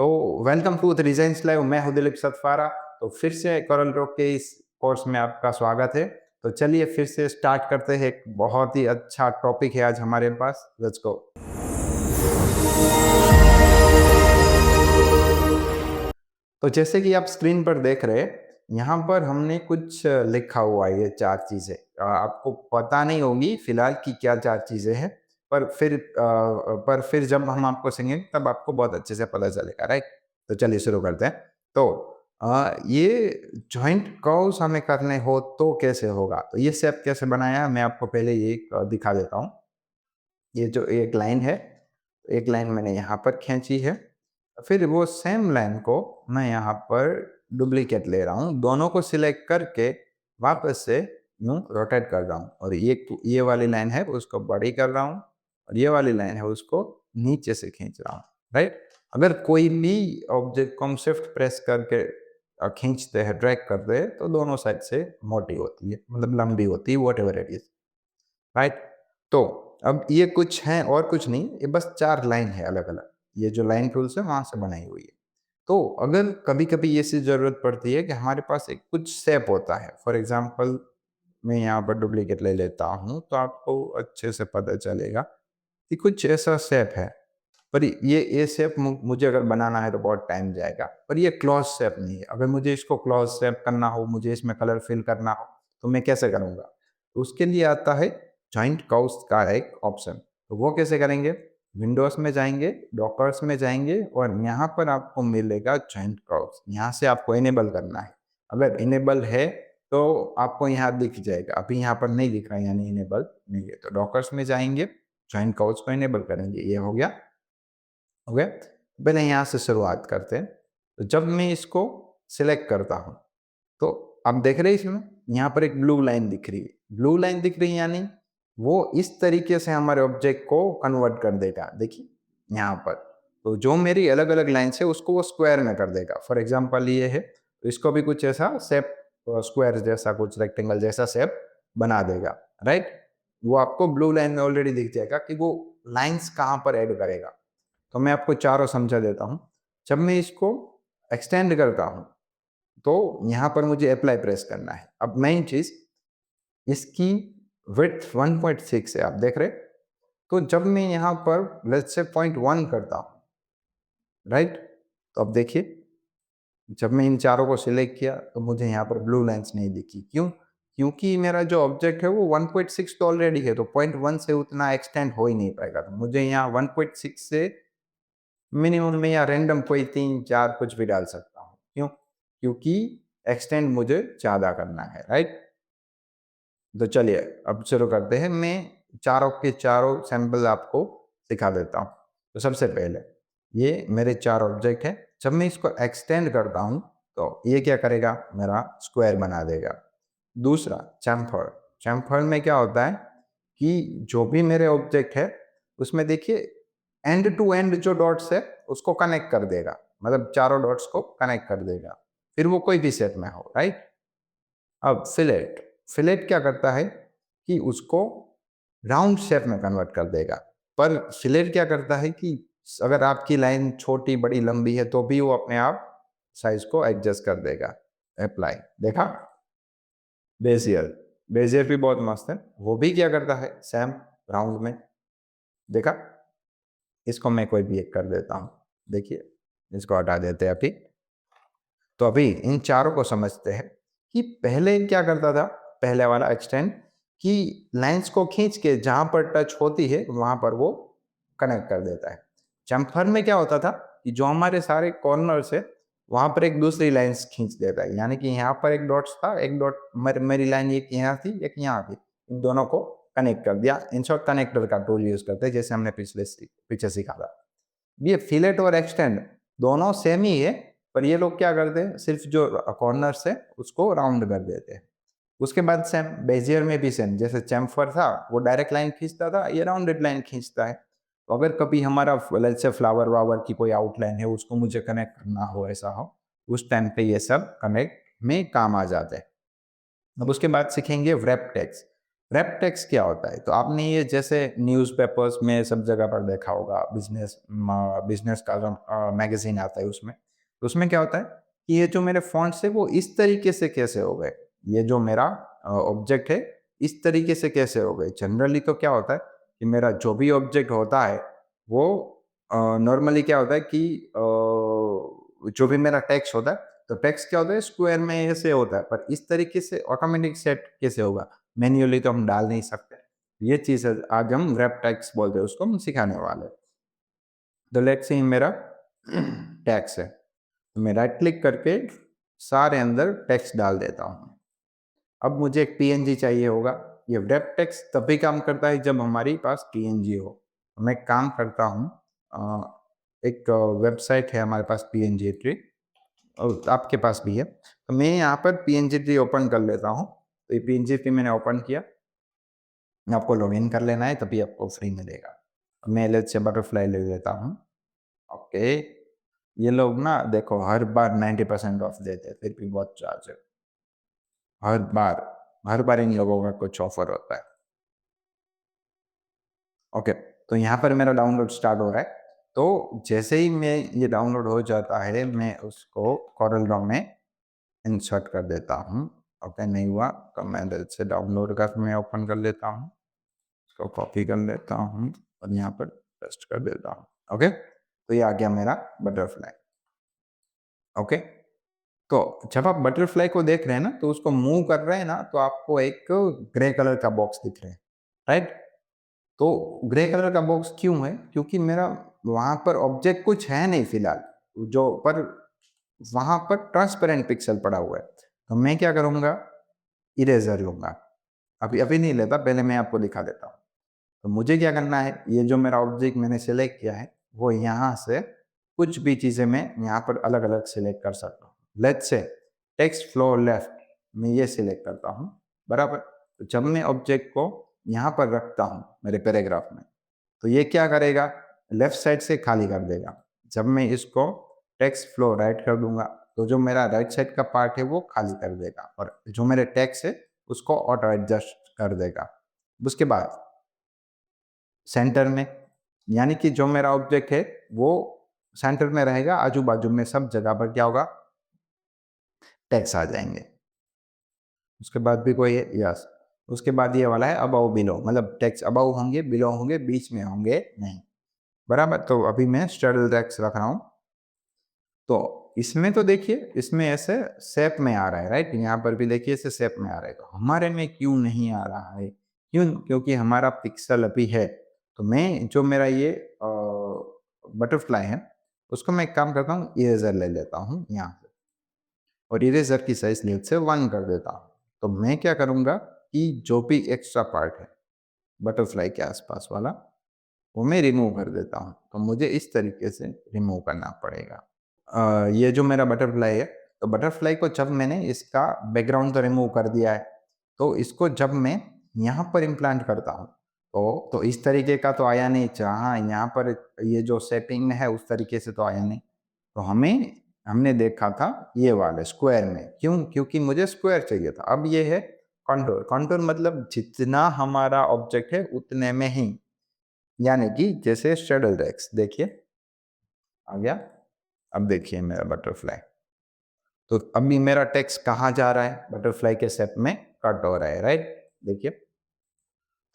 तो welcome to the रिजाइंस live. मैं हूं दिलीप सतफारा। तो फिर से कोरल ड्रॉ के इस कोर्स में आपका स्वागत है। तो चलिए फिर से स्टार्ट करते हैं। एक बहुत ही अच्छा टॉपिक है आज हमारे पास। Let's go. तो जैसे कि आप स्क्रीन पर देख रहे हैं, यहाँ पर हमने कुछ लिखा हुआ है, ये चार चीजें आपको पता नहीं होगी फिलहाल कि क्या चार चीजें हैं, पर फिर जब हम आपको सिंगेंगे तब आपको बहुत अच्छे से पता चलेगा, राइट। तो चलिए शुरू करते हैं। तो ये जॉइंट कर्व्स हमें करने हो तो कैसे होगा, तो ये शेप कैसे बनाया मैं आपको पहले ये दिखा देता हूँ। ये जो एक लाइन है, एक लाइन मैंने यहाँ पर खींची है, फिर वो सेम लाइन को मैं यहाँ पर डुप्लीकेट ले रहा हूँ, दोनों को सिलेक्ट करके वापस से यूँ रोटेट कर रहा हूँ, और ये वाली लाइन है उसको बड़ी कर रहा हूँ, और ये वाली लाइन है उसको नीचे से खींच रहा हूँ, राइट। अगर कोई भी ऑब्जेक्ट को हम शिफ्ट प्रेस करके खींचते हैं, ड्रैग करते हैं, तो दोनों साइड से मोटी होती है, मतलब लंबी होती है, what ever it is, right. तो अब ये कुछ है और कुछ नहीं, ये बस चार लाइन है अलग अलग, ये जो लाइन टूल्स है वहां से बनाई हुई है। तो अगर कभी कभी ये सी जरूरत पड़ती है कि हमारे पास एक कुछ शेप होता है, फॉर एग्जाम्पल मैं यहाँ पर डुप्लीकेट ले लेता हूँ तो आपको अच्छे से पता चलेगा कि कुछ ऐसा शेप है, पर ये शेप मुझे अगर बनाना है तो बहुत टाइम जाएगा, पर ये क्लॉज शेप नहीं है। अगर मुझे इसको क्लॉज शेप करना हो, मुझे इसमें कलर फिल करना हो, तो मैं कैसे करूँगा? तो उसके लिए आता है जॉइंट कर्व्स का एक ऑप्शन। तो वो कैसे करेंगे? विंडोज में जाएंगे, डॉकर्स में जाएंगे, और यहाँ पर आपको मिलेगा जॉइंट कर्व्स। यहाँ से आपको इनेबल करना है। अगर इनेबल है तो आपको यहाँ दिख जाएगा, अभी यहाँ पर नहीं दिख रहा है, यानी इनेबल नहीं है। तो डॉकर्स में जाएंगे, जॉइंट कर्व्स को इनेबल करेंगे। ये हो गया, हो गया। पहले यहाँ से शुरुआत करते हैं। तो जब मैं इसको सिलेक्ट करता हूँ तो आप देख रहे हैं इसमें यहाँ पर एक ब्लू लाइन दिख रही है। ब्लू लाइन दिख रही है यानी वो इस तरीके से हमारे ऑब्जेक्ट को कन्वर्ट कर देगा। देखिए यहाँ पर, तो जो मेरी अलग अलग लाइन है उसको वो स्क्वायर में कर देगा। फॉर एग्जाम्पल ये है, तो इसको भी कुछ ऐसा शेप, स्क्वायर जैसा, कुछ रेक्टेंगल जैसा शेप बना देगा, राइट। वो आपको ब्लू लाइन में ऑलरेडी दिख जाएगा कि वो लाइन्स कहाँ पर ऐड करेगा। तो मैं आपको चारों समझा देता हूँ। जब मैं इसको एक्सटेंड करता हूँ तो यहाँ पर मुझे अप्लाई प्रेस करना है। अब मेन चीज, इसकी विड्थ 1.6 है, आप देख रहे। तो जब मैं यहाँ पर लेट्स से 0.1 करता हूँ, राइट, तो अब देखिए जब मैं इन चारों को सिलेक्ट किया तो मुझे यहाँ पर ब्लू लाइन्स नहीं दिखी। क्यों? क्योंकि मेरा जो ऑब्जेक्ट है वो 1.6 तो ऑलरेडी है, तो 0.1 से उतना एक्सटेंड हो ही नहीं पाएगा। तो मुझे यहाँ 1.6 से मिनिमम में या रैंडम कोई 3 4 कुछ भी डाल सकता हूँ। क्यों? क्योंकि एक्सटेंड मुझे ज़्यादा करना है, राइट। तो चलिए अब शुरू करते हैं। मैं चारों के चारों सैंपल आपको सिखा देता हूँ। तो सबसे पहले ये मेरे चार ऑब्जेक्ट हैं। जब मैं इसको एक्सटेंड करता हूँ तो ये क्या करेगा, मेरा स्क्वायर बना देगा। दूसरा चैम्फर। चैम्फर में क्या होता है कि जो भी मेरे ऑब्जेक्ट है उसमें देखिए एंड टू एंड जो डॉट्स है उसको कनेक्ट कर देगा, मतलब चारों डॉट्स को कनेक्ट कर देगा, फिर वो कोई भी शेप में हो, राइट। अब फिलेट। फिलेट क्या करता है कि उसको राउंड शेप में कन्वर्ट कर देगा। पर फिलेट क्या करता है कि अगर आपकी लाइन छोटी बड़ी लंबी है तो भी वो अपने आप साइज को एडजस्ट कर देगा। अप्लाई, देखा। बेजियर। बेजियर भी बहुत मस्त है, वो भी क्या करता है सेम राउंड में, देखा। इसको मैं कोई भी एक कर देता हूँ, देखिए इसको हटा देते हैं अभी। तो अभी इन चारों को समझते हैं कि पहले क्या करता था। पहले वाला एक्सटेंड कि लाइंस को खींच के जहां पर टच होती है वहां पर वो कनेक्ट कर देता है। चम्फर में क्या होता था कि जो हमारे सारे कॉर्नर्स है वहां पर एक दूसरी लाइंस खींच देता है, यानी कि यहाँ पर एक डॉट्स था, एक डॉट मेरी लाइन एक यहाँ थी एक यहाँ थी, इन दोनों को कनेक्ट कर दिया। इन शॉर्ट कनेक्टर का टूल यूज करते हैं, जैसे हमने पीछे सीखा था। ये फिलेट और एक्सटेंड दोनों सेम ही है, पर ये लोग क्या करते हैं सिर्फ जो कॉर्नर्स है उसको राउंड कर देते हैं। उसके बाद सेम बेजियर में भी सेम, जैसे चैम्फर था वो डायरेक्ट लाइन खींचता था, ये राउंडेड लाइन खींचता है। तो अगर कभी हमारा लेट्स से फ्लावर वावर की कोई आउटलाइन है उसको मुझे कनेक्ट करना हो, ऐसा हो, उस टाइम पे ये सब कनेक्ट में काम आ जाते हैं। अब उसके बाद सीखेंगे व्रैप टेक्स्ट। रैप टेक्स्ट क्या होता है? तो आपने ये जैसे न्यूज़पेपर्स में सब जगह पर देखा होगा, बिज़नेस का जो मैगज़ीन आता है उसमें। तो उसमें क्या होता है कि ये जो मेरे फ़ॉन्ट्स हैं वो इस तरीके से कैसे हो गए? ये जो मेरा ऑब्जेक्ट है इस तरीके से कैसे हो गए? जनरली तो क्या होता है कि मेरा जो भी ऑब्जेक्ट होता है वो नॉर्मली क्या होता है कि जो भी मेरा टेक्स्ट होता है, तो टेक्स्ट क्या होता है स्क्वायर में ऐसे होता है, पर इस तरीके से ऑटोमेटिक सेट कैसे होगा? मैन्युअली तो हम डाल नहीं सकते। ये चीज़ है, आज हम रैप टेक्स्ट बोलते हैं, उसको हम सिखाने वाले हैं। तो लेट्स से मेरा टेक्स्ट है, तो मैं राइट क्लिक करके सारे अंदर टेक्स्ट डाल देता हूँ। अब मुझे एक पीएनजी चाहिए होगा। ये रैप टेक्स्ट तभी काम करता है जब हमारे पास पीएनजी हो। तो मैं काम करता हूँ, एक वेबसाइट है हमारे पास पीएनजी ट्री, और आपके पास भी है। तो मैं यहाँ पर पीएनजी ट्री ओपन कर लेता हूँ। तो ये पीएनजी ट्री मैंने ओपन किया। आपको लॉगिन कर लेना है तभी आपको फ्री मिलेगा। मैं लेट्स से बटरफ्लाई ले लेता हूँ। ओके, ये लोग ना देखो हर बार 90% ऑफ देते हैं, फिर भी बहुत चार्ज है। हर बार, हर बार इन लोगों का कुछ ऑफर होता है। ओके, तो यहाँ पर मेरा डाउनलोड स्टार्ट हो रहा है। तो जैसे ही मैं ये डाउनलोड हो जाता है, मैं उसको कोरल ड्रॉ में इंसर्ट कर देता हूँ। ओके, नहीं हुआ तो मैं लेट्स से डाउनलोड का मैं ओपन कर लेता हूँ। इसको कॉपी कर लेता हूँ और यहाँ पर पेस्ट कर देता हूँ। ओके, तो ये आ गया मेरा बटरफ्लाई। ओके, तो जब आप बटरफ्लाई को देख रहे हैं ना, तो उसको मूव कर रहे हैं ना, तो आपको एक ग्रे कलर का बॉक्स दिख रहा है, राइट? तो ग्रे कलर का बॉक्स क्यों है? क्योंकि मेरा वहाँ पर ऑब्जेक्ट कुछ है नहीं फिलहाल, जो पर वहाँ पर ट्रांसपेरेंट पिक्सल पड़ा हुआ है। तो मैं क्या करूँगा, इरेजर लूँगा। अभी अभी नहीं लेता, पहले मैं आपको दिखा देता हूँ। तो मुझे क्या करना है, ये जो मेरा ऑब्जेक्ट मैंने सेलेक्ट किया है, वो यहाँ से कुछ भी चीज़ें मैं यहाँ पर अलग-अलग सेलेक्ट कर सकता हूँ। Let's say text flow left, मैं ये सेलेक्ट करता हूँ, बराबर? तो जब मैं ऑब्जेक्ट को यहाँ पर रखता हूँ मेरे पैराग्राफ में, तो ये क्या करेगा, लेफ्ट साइड से खाली कर देगा। जब मैं इसको टेक्स्ट फ्लो राइट कर दूंगा, तो जो मेरा राइट साइड का पार्ट है वो खाली कर देगा, और जो मेरे टेक्स्ट है उसको ऑटो एडजस्ट कर देगा। उसके बाद सेंटर में, यानी कि जो मेरा ऑब्जेक्ट है वो सेंटर में रहेगा, आजू बाजू में सब जगह पर क्या होगा, टेक्स्ट आ जाएंगे। उसके बाद भी कोई है, यस। उसके बाद ये वाला है अबव बिलो, मतलब टेक्स्ट अबव होंगे, बिलो होंगे, बीच में होंगे नहीं, बराबर? तो अभी मैं स्टडल टेक्स्ट रख रहा हूँ। तो इसमें तो देखिए, इसमें ऐसे शेप में आ रहा है, राइट? यहाँ पर भी देखिए ऐसे शेप में आ रहा है। तो हमारे में क्यों नहीं आ रहा है? क्यों? क्योंकि हमारा पिक्सल अभी है। तो मैं जो मेरा ये बटरफ्लाई है, उसको मैं एक काम करता हूँ, इरेजर ले लेता हूँ यहाँ से, और इरेजर की साइज लेट से 1 कर देता हूँ। तो मैं क्या करूँगा कि जो भी एक्स्ट्रा पार्ट है बटरफ्लाई के आसपास वाला, वो मैं रिमूव कर देता हूँ। तो मुझे इस तरीके से रिमूव करना पड़ेगा। ये जो मेरा बटरफ्लाई है, तो बटरफ्लाई को जब मैंने इसका बैकग्राउंड तो रिमूव कर दिया है, तो इसको जब मैं यहाँ पर इम्प्लांट करता हूँ, तो इस तरीके का तो आया नहीं। जहाँ यहाँ पर ये जो सेटिंग में है उस तरीके से तो आया नहीं। तो हमने देखा था ये वाले स्क्वायर में। क्यों? क्योंकि मुझे स्क्वायर चाहिए था। अब ये है कॉन्टूर। कॉन्टूर मतलब जितना हमारा ऑब्जेक्ट है उतने में ही, यानी कि जैसे शेडो टेक्स्ट देखिए आ गया। अब देखिए मेरा बटरफ्लाई, तो अभी मेरा टेक्स्ट कहाँ जा रहा है, बटरफ्लाई के शेप में कट हो रहा है, राइट? देखिए,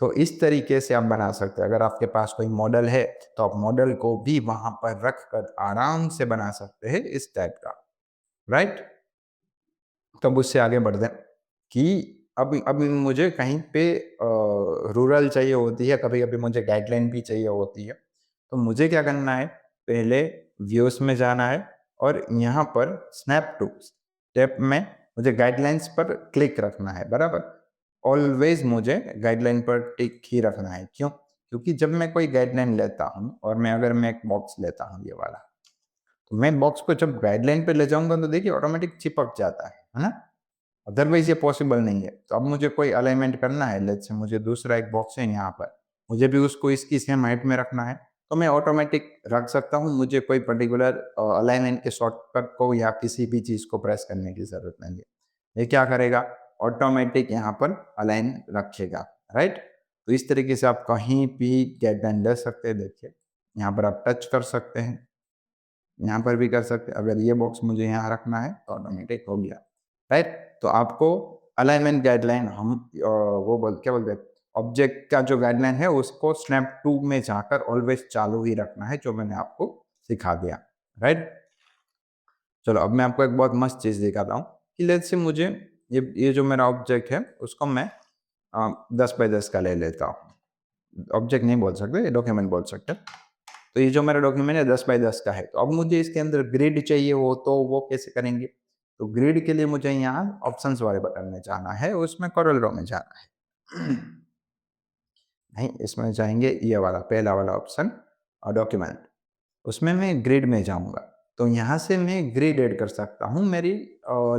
तो इस तरीके से आप बना सकते हैं। अगर आपके पास कोई मॉडल है तो आप मॉडल को भी वहां पर रख कर आराम से बना सकते हैं इस टाइप का, राइट? तब उससे आगे बढ़ते हैं कि अभी अभी मुझे कहीं पे रूरल चाहिए होती है, कभी कभी मुझे गाइडलाइन भी चाहिए होती है। तो मुझे क्या करना है, पहले व्यूज में जाना है, और यहाँ पर स्नैप टू स्टेप में मुझे गाइडलाइंस पर क्लिक रखना है, बराबर? ऑलवेज मुझे गाइडलाइन पर टिक ही रखना है। क्यों? क्योंकि जब मैं कोई गाइडलाइन लेता हूँ, और मैं अगर मैं एक बॉक्स लेता हूँ ये वाला, तो मैं बॉक्स को जब गाइडलाइन पे ले जाऊंगा तो देखिए ऑटोमेटिक चिपक जाता है ना? अदरवाइज ये पॉसिबल नहीं है। तो अब मुझे कोई अलाइनमेंट करना है, लेट्स से मुझे दूसरा एक बॉक्स है यहाँ पर, मुझे भी उसको इसकी सेम हाइट में रखना है, तो मैं ऑटोमेटिक रख सकता हूँ। मुझे कोई पर्टिकुलर अलाइनमेंट के शॉर्टकट को या किसी भी चीज़ को प्रेस करने की ज़रूरत नहीं है। ये क्या करेगा, ऑटोमेटिक यहाँ पर अलाइन रखेगा, राइट। तो इस तरीके से आप कहीं भी गाइडलाइन ले सकते हैं। देखिए यहाँ पर आप टच कर सकते हैं, यहाँ पर भी कर सकते हैं। अगर ये बॉक्स मुझे यहाँ रखना है तो ऑटोमेटिक हो गया, राइट। तो आपको अलाइनमेंट गाइडलाइन हम वो क्या बोलते हैं, ऑब्जेक्ट का जो गाइडलाइन है उसको स्नैप 2 में जाकर ऑलवेज चालू ही रखना है, जो मैंने आपको सिखा दिया, राइट। चलो अब मैं आपको एक बहुत मस्त चीज़ दिखाता हूँ कि लेट्स से मुझे ये जो मेरा ऑब्जेक्ट है उसको मैं 10 बाय 10 का ले लेता हूँ। ऑब्जेक्ट नहीं बोल सकते, डॉक्यूमेंट बोल सकते हैं। तो ये जो मेरा डॉक्यूमेंट है 10 बाय 10 का है। तो अब मुझे इसके अंदर ग्रिड चाहिए हो तो वो कैसे करेंगे? तो ग्रिड के लिए मुझे यहाँ ऑप्शंस वाले बटन में जाना है, उसमें कोरल ड्रॉ में जाना है। नहीं, इसमें जाएँगे ये वाला पहला वाला ऑप्शन डॉक्यूमेंट, उसमें मैं ग्रिड में जाऊँगा। तो यहाँ से मैं ग्रिड ऐड कर सकता हूँ मेरी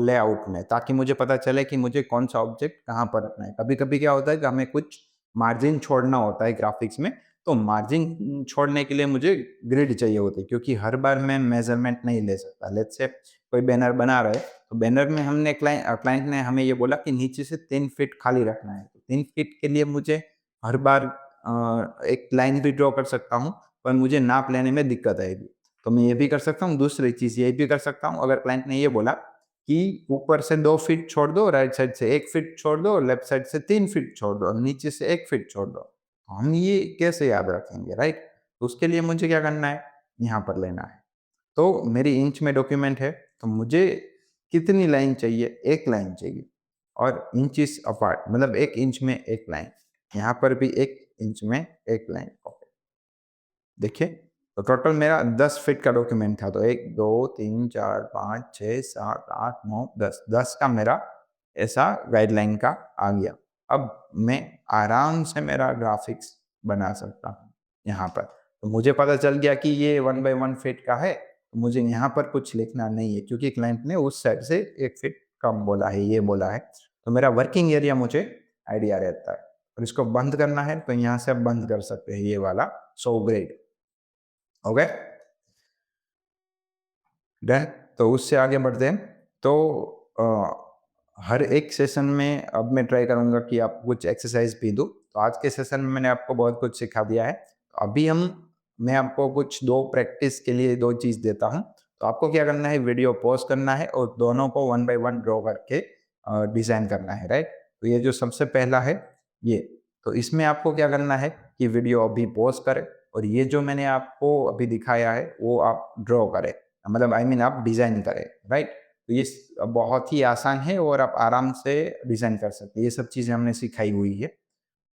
लेआउट में, ताकि मुझे पता चले कि मुझे कौन-सा ऑब्जेक्ट कहाँ पर रखना है। कभी-कभी क्या होता है कि हमें कुछ मार्जिन छोड़ना होता है ग्राफिक्स में, तो मार्जिन छोड़ने के लिए मुझे ग्रिड चाहिए होती है, क्योंकि हर बार मैं मेज़रमेंट नहीं ले सकता। लेट्स से कोई बैनर बना रहा है, तो बैनर में हमने क्लाइंट ने हमें ये बोला कि नीचे से 3 फीट खाली रखना है। तो 3 फीट के लिए मुझे हर बार एक लाइन भी ड्रॉ कर सकता हूँ, पर मुझे नाप लेने में दिक्कत आएगी। तो मैं ये भी कर सकता हूँ, दूसरी चीज़ ये भी कर सकता हूँ, अगर क्लाइंट ने ये बोला कि ऊपर से 2 फीट छोड़ दो, राइट साइड से 1 फीट छोड़ दो, लेफ्ट साइड से 3 फीट छोड़ दो और नीचे से 1 फीट छोड़ दो। हम ये कैसे याद रखेंगे, राइट? तो उसके लिए मुझे क्या करना है, यहाँ पर लेना है। तो मेरी इंच में डॉक्यूमेंट है, तो मुझे कितनी लाइन चाहिए? 1 लाइन चाहिए और इंचेस अपार्ट, मतलब 1 इंच में 1 लाइन। यहाँ पर भी 1 इंच में 1 लाइन। ओके, देखिए तो टोटल मेरा 10 फीट का डॉक्यूमेंट था। तो 1, 2, 3, 4, 5, 6, 7, 8, 9, 10, 10 का मेरा ऐसा गाइडलाइन का आ गया। अब मैं आराम से मेरा ग्राफिक्स बना सकता हूँ यहाँ पर। तो मुझे पता चल गया कि ये 1 बाय 1 फीट का है, तो मुझे यहाँ पर कुछ लिखना नहीं है, क्योंकि क्लाइंट ने उस साइड से 1 फीट कम बोला है, ये बोला है। तो मेरा वर्किंग एरिया मुझे आइडिया रहता है। और इसको बंद करना है तो यहाँ से आप बंद कर सकते हैं, ये वाला शो ग्रिड। Okay done. तो उससे आगे बढ़ते हैं। तो हर एक सेशन में अब मैं ट्राई करूँगा कि आप कुछ एक्सरसाइज भी दूँ। तो आज के सेशन में मैंने आपको बहुत कुछ सिखा दिया है। तो अभी मैं आपको कुछ 2 प्रैक्टिस के लिए 2 चीज़ देता हूँ। तो आपको क्या करना है, वीडियो पॉज़ करना है और दोनों को 1 बाय 1 ड्रॉ करके डिज़ाइन करना है, राइट? तो ये जो सबसे पहला है ये, तो इसमें आपको क्या करना है कि वीडियो अभी पॉज़ करें और ये जो मैंने आपको अभी दिखाया है वो आप ड्रॉ करें। मतलब आई मीन आप डिज़ाइन करें, राइट? तो ये बहुत ही आसान है और आप आराम से डिज़ाइन कर सकते हैं। ये सब चीज़ें हमने सिखाई हुई है।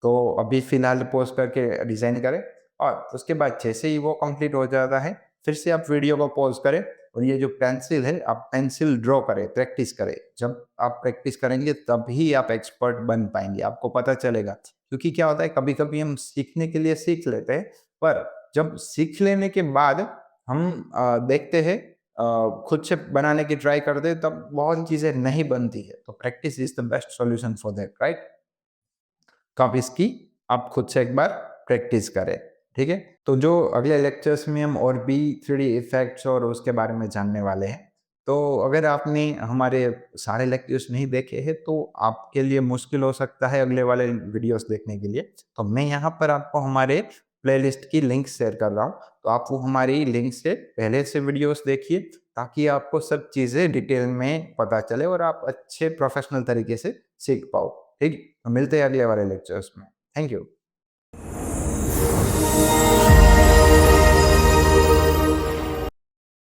तो अभी फ़िलहाल पॉज़ करके डिज़ाइन करें और उसके बाद जैसे ही वो कंप्लीट हो जाता है, फिर से आप वीडियो को पॉज़ करें और ये जो पेंसिल है, आप पेंसिल ड्रॉ करें, प्रैक्टिस करें। जब आप प्रैक्टिस करेंगे तभी आप एक्सपर्ट बन पाएँगे, आपको पता चलेगा। क्योंकि क्या होता है, कभी-कभी हम सीखने के लिए सीख लेते हैं, पर जब सीख लेने के बाद हम देखते हैं, खुद से बनाने की ट्राई करते हैं, तब बहुत चीज़ें नहीं बनती है। तो practice is the best solution for that, right? तो आप इसकी आप खुद से एक बार प्रैक्टिस करें, ठीक है? तो जो अगले लेक्चर्स में हम और भी 3D इफ़ेक्ट्स और उसके बारे में जानने वाले हैं। तो अगर आपने हमारे सारे लेक्चर्स नहीं देखे हैं, तो आपके लिए मुश्किल हो सकता है अगले वाले वीडियोस देखने के लिए। तो मैं यहाँ पर आपको हमारे प्लेलिस्ट की लिंक शेयर कर रहा हूँ। तो आप वो हमारी लिंक से पहले से वीडियोस देखिए, ताकि आपको सब चीज़ें डिटेल में पता चले और आप अच्छे प्रोफ़ेशनल तरीके से सीख पाओ। ठीक? मिलते हैं अगले वाले लेक्चर्स में। Thank you.